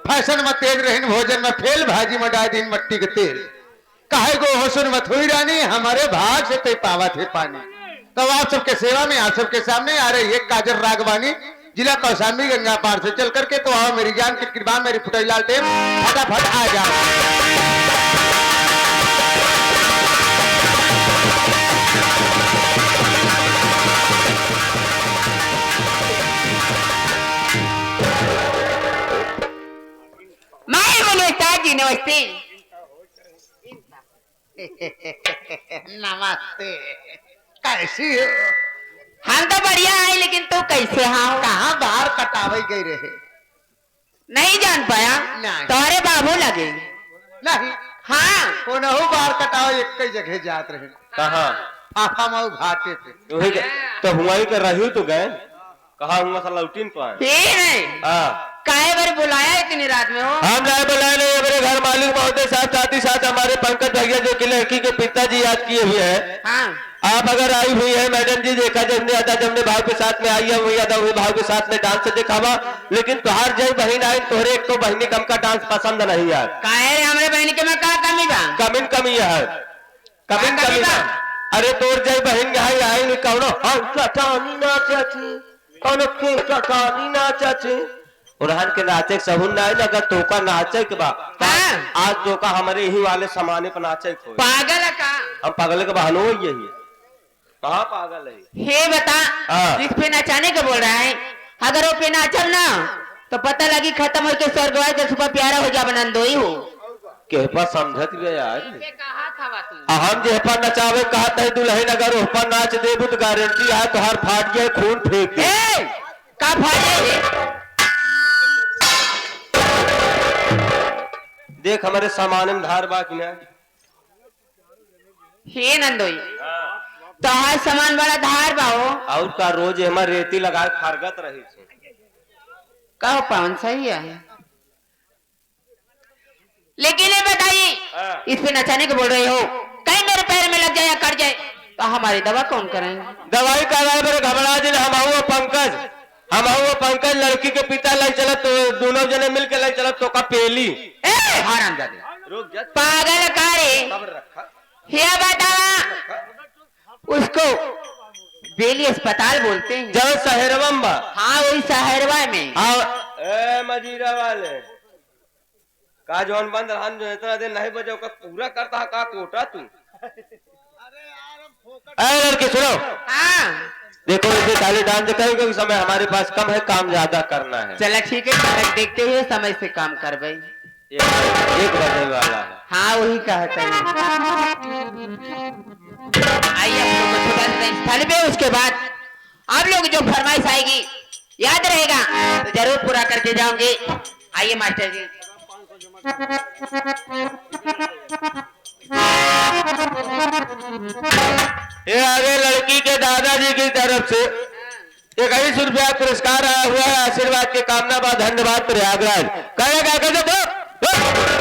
Fashion में तेज रहन भोजन में फेल भाजी में डाल दिन मट्टी के तेल काहे गो होसुन मत हुई रानी हमारे भाग से तय पावा थे पानी। तो आप सबके सेवा में आप सबके सामने आ रही है काजर रागवानी जिला कौशाम्बी गंगा पार से चल करके। तो आओ मेरी जान की कृपा मेरी फुटैलाल टेम फटाफट आ जाओ। जी नमस्ते। नमस्ते कैसी हो? हम तो बढ़िया है लेकिन तू कैसे हाँ? कहाँ बाहर कटावे गई रहे? नहीं जान पाया? नहीं। तोरे बाबू लगे नहीं हाँ कोनहु बाहर कटावे एक कई जगह जात रहे। कहाँ? फाफा मऊ घाटे पे वही तो हुआ ही कर रही तो गए कहा हुआ साला उठीन पाए ये नहीं काहे बार बुलाया इतनी रात में हो? हम नहीं बुलाए नहीं मेरे घर मालिक महोदय साहब साथ ही साथ हमारे पंकज भैया जो कि लड़की के पिताजी याद किए हुए हैं। हाँ आप अगर आई हुई है मैडम जी देखा जमने आता जमने भाव के साथ में आई है वही अदा हुए भाव के साथ में डांस दिखावा लेकिन तुहार जय बहन आई तोहरे एक तो बहनी कम का डांस पसंद नहीं यार। काहे हमारे बहन के में का कमी बा? कमिन कमी है कमिन कमी बा। अरे तोर जय बहन यहाँ आई नहीं कौनो हम चटानी नाचा थी कौनो के चटानी नाचा थी उड़हन के नाचे सबून ना अगर तोका नाचे के बा आज तोका हमारे यही वाले समाने पर नाचे पागल है का? हम पागल के बहानो यही है कहाँ पागल है? हे बता जिस पे नचाने का बोल रहा है अगर वो पे नाचल ना तो पता लगी खत्म हो के स्वर्गवास का सुपर प्यारा हो जा बनंदोई हो के पास समझत गया यार कहा था हम जे पर नचावे कहते है दुल्हन अगर ऊपर नाच देबू तो गारंटी है तुहार फाट गया खून फेंक दे। का फाटे देख हमारे सामान में धार बाकी ना हे नंदोई तो हर सामान बड़ा धार बाओ और का रोज हमारे रेती लगाए फारगत रही छे कहो पावन सही है लेकिन ये बताइए इस पे नचाने को बोल रहे हो कहीं मेरे पैर में लग जाए या कट जाए तो हमारी दवा कौन करेंगे? दवाई का मेरे घबरा दिल हम पंकज लड़की के पिता लाई चला तो दोनों जने मिल के लाई चला तो का पेली हराम जादे रुक जा पागल कारे ये बता उसको बेली अस्पताल बोलते हैं जब शहरवम बा हाँ वही शहरवा में ए मजीरा वाले का जौन बंद रहन जो इतना दिन नहीं बजे का पूरा करता का कोटा तू लड़के सुनो हाँ देखो इसे खाली डांस करेंगे समय हमारे पास कम है काम ज्यादा करना है। चला ठीक है समय देखते हुए समय से काम कर भाई एक बजे वाला है हाँ वही कहता है आइए आप लोग को छोटा सा स्थल पे उसके बाद आप लोग जो फरमाइश आएगी याद रहेगा तो जरूर पूरा करके जाओगे। आइए मास्टर जी ये आगे लड़की के दादाजी की तरफ से 21 रुपया पुरस्कार आया हुआ है आशीर्वाद के कामना बा धन्यवाद प्रयागराज कहेगा कैसे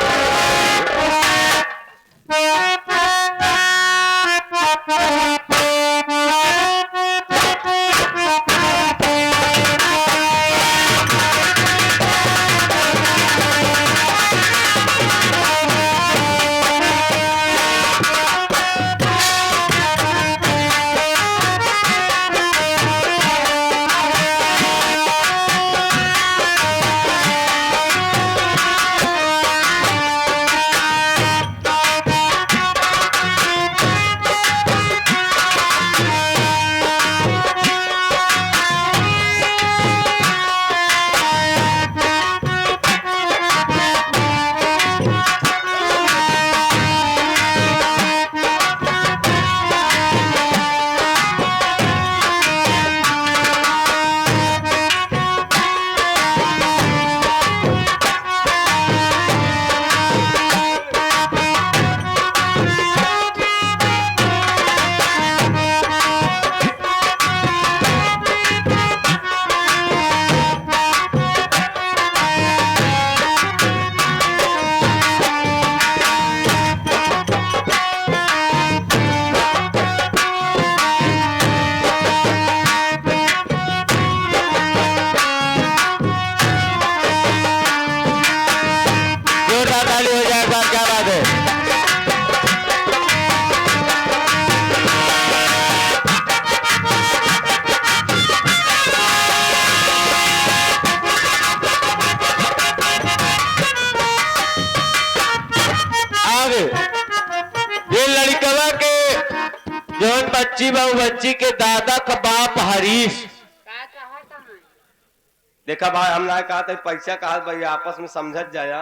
बच्ची के दादा का बाप हरीश। देखा भाई, हम ना कहा था पैसा कहा भाई, आपस में समझ जाया।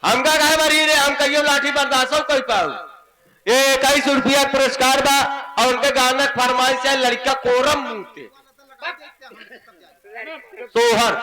हमका कहे भरी रे, हम कहियो लाठी बर्दाश्त कोई पाऊ। ये 21 रुपया पुरस्कार बा और उनके गाना फरमाइश है लड़का कोरम मुंगते सोहर।